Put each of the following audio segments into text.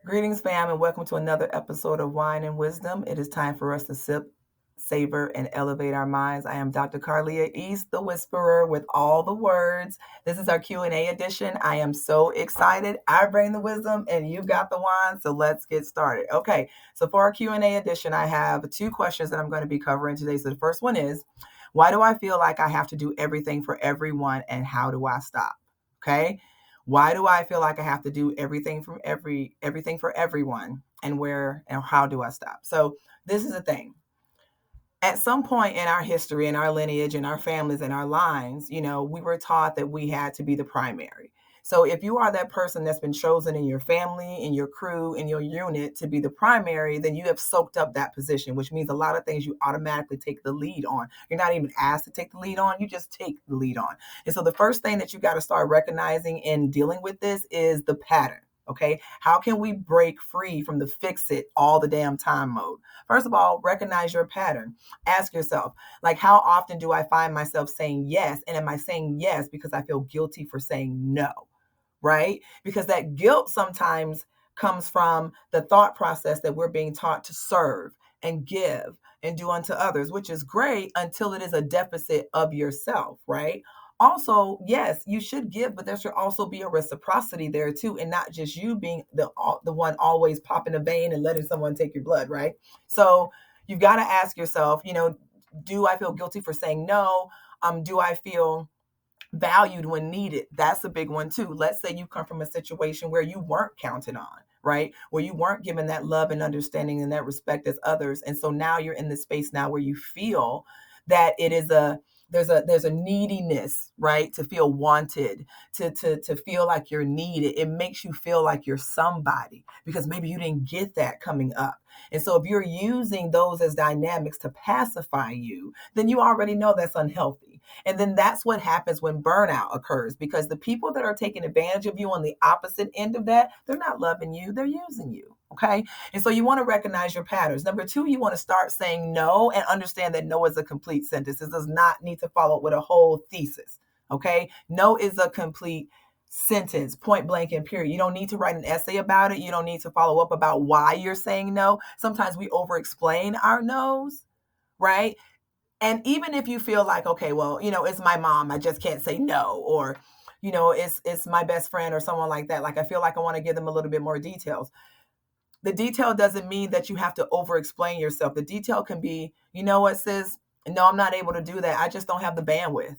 Greetings, fam, and welcome to another episode of Wine and Wisdom. It is time for us to sip, savor, and elevate our minds. I am Dr. Carlia East, the Whisperer, with all the words. This is our Q&A edition. I am so excited. I bring the wisdom, and you got the wine, so let's get started. Okay, so for our Q&A edition, I have two questions that I'm going to be covering today. So the first one is, why do I feel like I have to do everything for everyone, and how do I stop? Okay. Why do I feel like I have to do everything for everyone, and where and how do I stop? So this is the thing. At some point in our history, in our lineage, in our families, in our lines, we were taught that we had to be the primary. So if you are that person that's been chosen in your family, in your crew, in your unit to be the primary, then you have soaked up that position, which means a lot of things you automatically take the lead on. You're not even asked to take the lead on, you just take the lead on. And so the first thing that you got to start recognizing in dealing with this is the pattern. Okay. How can we break free from the fix it all the damn time mode? First of all, recognize your pattern. Ask yourself, like, how often do I find myself saying yes? And am I saying yes because I feel guilty for saying no? Right? Because that guilt sometimes comes from the thought process that we're being taught to serve and give and do unto others, which is great until it is a deficit of yourself, right? Also, yes, you should give, but there should also be a reciprocity there too, and not just you being the one always popping a vein and letting someone take your blood, right? So you've got to ask yourself, do I feel guilty for saying no? Do I feel valued when needed? That's a big one too. Let's say you come from a situation where you weren't counted on, right? Where you weren't given that love and understanding and that respect as others. And so now you're in the space now where you feel that it is there's a neediness, right? To feel wanted, to feel like you're needed. It makes you feel like you're somebody because maybe you didn't get that coming up. And so if you're using those as dynamics to pacify you, then you already know that's unhealthy. And then that's what happens when burnout occurs, because the people that are taking advantage of you on the opposite end of that, they're not loving you, they're using you. Okay. And so you want to recognize your patterns. Number two, you want to start saying no and understand that no is a complete sentence. It does not need to follow with a whole thesis. Okay. No is a complete sentence, point blank and period. You don't need to write an essay about it. You don't need to follow up about why you're saying no. Sometimes we over explain our no's, right? And even if you feel like, okay, well, it's my mom, I just can't say no, or it's my best friend or someone like that, like I feel like I want to give them a little bit more details. The detail doesn't mean that you have to over explain yourself. The detail can be, you know what, sis, no, I'm not able to do that, I just don't have the bandwidth.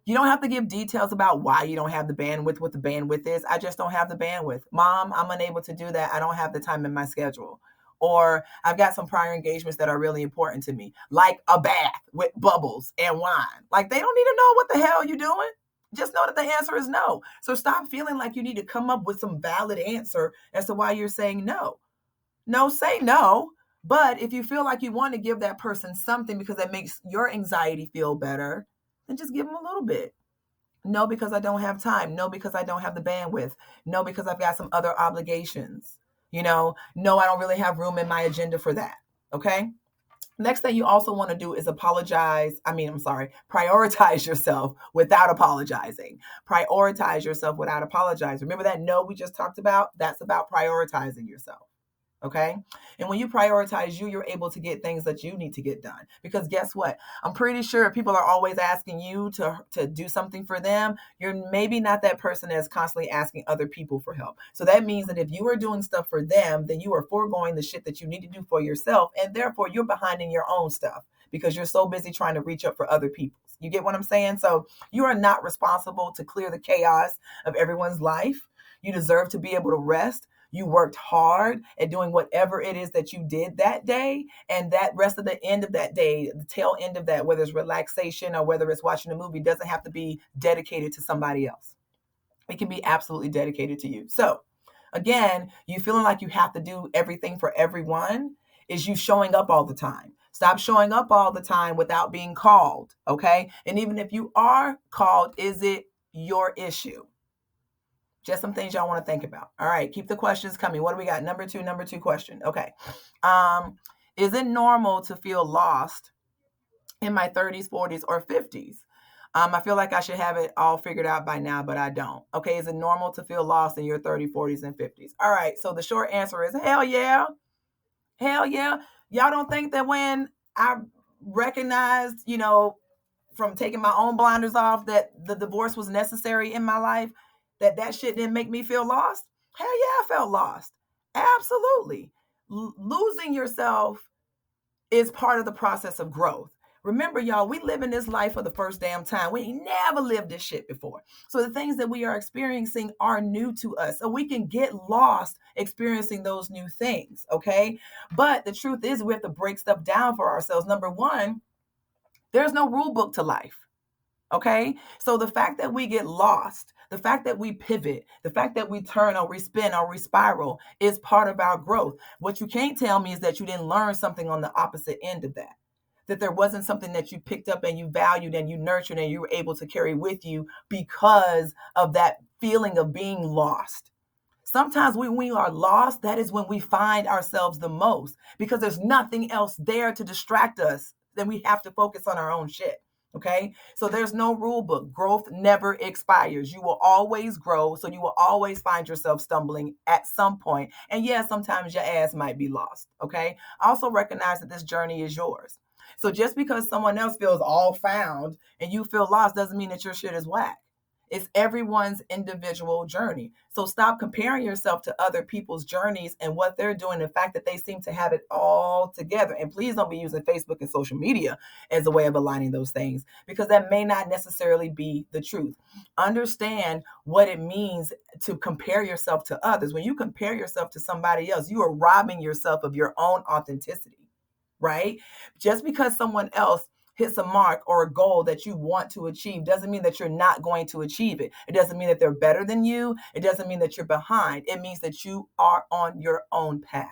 You don't have to give details about why you don't have the bandwidth, what the bandwidth is. I just don't have the bandwidth. Mom, I'm unable to do that. I don't have the time in my schedule. Or I've got some prior engagements that are really important to me, like a bath with bubbles and wine. Like, they don't need to know what the hell you're doing. Just know that the answer is no. So stop feeling like you need to come up with some valid answer as to why you're saying no. No, say no. But if you feel like you want to give that person something because that makes your anxiety feel better, then just give them a little bit. No, because I don't have time. No, because I don't have the bandwidth. No, because I've got some other obligations. No, I don't really have room in my agenda for that. Okay. Next thing you also want to do is prioritize yourself without apologizing. Prioritize yourself without apologizing. Remember that no we just talked about? That's about prioritizing yourself. Okay. And when you prioritize you, you're able to get things that you need to get done. Because guess what? I'm pretty sure people are always asking you to do something for them. You're maybe not that person that's constantly asking other people for help. So that means that if you are doing stuff for them, then you are foregoing the shit that you need to do for yourself. And therefore you're behind in your own stuff because you're so busy trying to reach up for other people. You get what I'm saying? So you are not responsible to clear the chaos of everyone's life. You deserve to be able to rest. You worked hard at doing whatever it is that you did that day. And that rest of the end of that day, the tail end of that, whether it's relaxation or whether it's watching a movie, doesn't have to be dedicated to somebody else. It can be absolutely dedicated to you. So again, you feeling like you have to do everything for everyone is you showing up all the time. Stop showing up all the time without being called. Okay. And even if you are called, is it your issue? Just some things y'all want to think about. All right, keep the questions coming. What do we got? Number two question. Okay. Is it normal to feel lost in my 30s, 40s, or 50s? I feel like I should have it all figured out by now, but I don't. Okay, is it normal to feel lost in your 30s, 40s, and 50s? All right, so the short answer is hell yeah. Hell yeah. Y'all don't think that when I recognized, from taking my own blinders off, that the divorce was necessary in my life, that shit didn't make me feel lost? Hell yeah, I felt lost. Absolutely. Losing yourself is part of the process of growth. Remember, y'all, we live in this life for the first damn time. We ain't never lived this shit before. So the things that we are experiencing are new to us. So we can get lost experiencing those new things, okay? But the truth is, we have to break stuff down for ourselves. Number one, there's no rule book to life. Okay. So the fact that we get lost, the fact that we pivot, the fact that we turn or we spin or we spiral is part of our growth. What you can't tell me is that you didn't learn something on the opposite end of that. That there wasn't something that you picked up and you valued and you nurtured and you were able to carry with you because of that feeling of being lost. Sometimes when we are lost, that is when we find ourselves the most because there's nothing else there to distract us. Then we have to focus on our own shit. Okay. So there's no rule book. Growth never expires. You will always grow. So you will always find yourself stumbling at some point. And yeah, sometimes your ass might be lost. Okay. Also recognize that this journey is yours. So just because someone else feels all found and you feel lost doesn't mean that your shit is whack. It's everyone's individual journey. So stop comparing yourself to other people's journeys and what they're doing, the fact that they seem to have it all together. And please don't be using Facebook and social media as a way of aligning those things, because that may not necessarily be the truth. Understand what it means to compare yourself to others. When you compare yourself to somebody else, you are robbing yourself of your own authenticity, right? Just because someone else hits a mark or a goal that you want to achieve doesn't mean that you're not going to achieve it. It doesn't mean that they're better than you. It doesn't mean that you're behind. It means that you are on your own path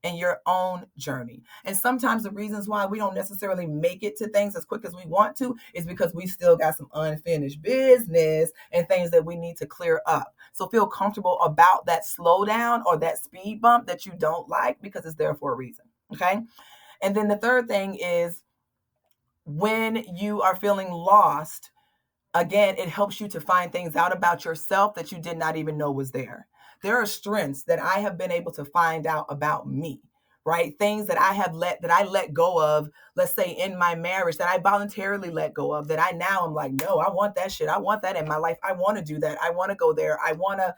and your own journey. And sometimes the reasons why we don't necessarily make it to things as quick as we want to is because we still got some unfinished business and things that we need to clear up. So feel comfortable about that slowdown or that speed bump that you don't like, because it's there for a reason. Okay. And then the third thing is, when you are feeling lost, again, it helps you to find things out about yourself that you did not even know was there. There are strengths that I have been able to find out about me, right? Things that I let go of, let's say in my marriage, that I voluntarily let go of, that I now am like, no, I want that shit. I want that in my life. I want to do that. I want to go there. I want to,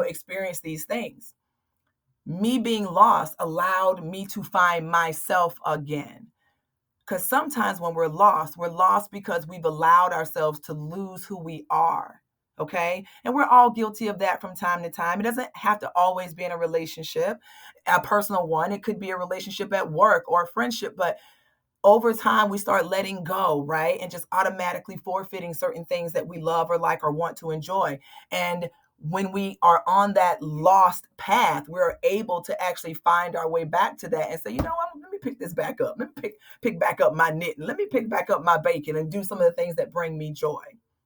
experience these things. Me being lost allowed me to find myself again. Because sometimes when we're lost because we've allowed ourselves to lose who we are. Okay. And we're all guilty of that from time to time. It doesn't have to always be in a relationship, a personal one. It could be a relationship at work or a friendship, but over time we start letting go, right? And just automatically forfeiting certain things that we love or like or want to enjoy. And when we are on that lost path, we're able to actually find our way back to that and say, you know what, let me pick this back up. Let me pick back up my knitting. Let me pick back up my baking and do some of the things that bring me joy.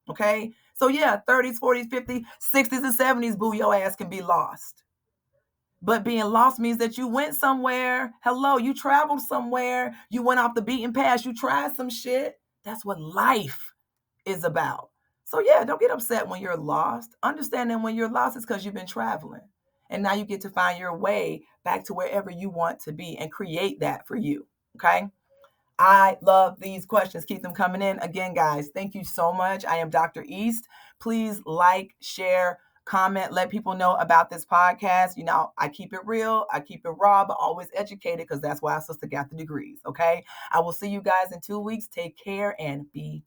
Okay. So yeah, 30s, 40s, 50s, 60s, and 70s, boo, your ass can be lost. But being lost means that you went somewhere. Hello, you traveled somewhere. You went off the beaten path. You tried some shit. That's what life is about. So yeah, don't get upset when you're lost. Understand that when you're lost, it's because you've been traveling. And now you get to find your way back to wherever you want to be and create that for you. Okay. I love these questions. Keep them coming in. Again, guys, thank you so much. I am Dr. East. Please like, share, comment, let people know about this podcast. I keep it real, I keep it raw, but always educated, because that's why our sister got the degrees. Okay. I will see you guys in 2 weeks. Take care and be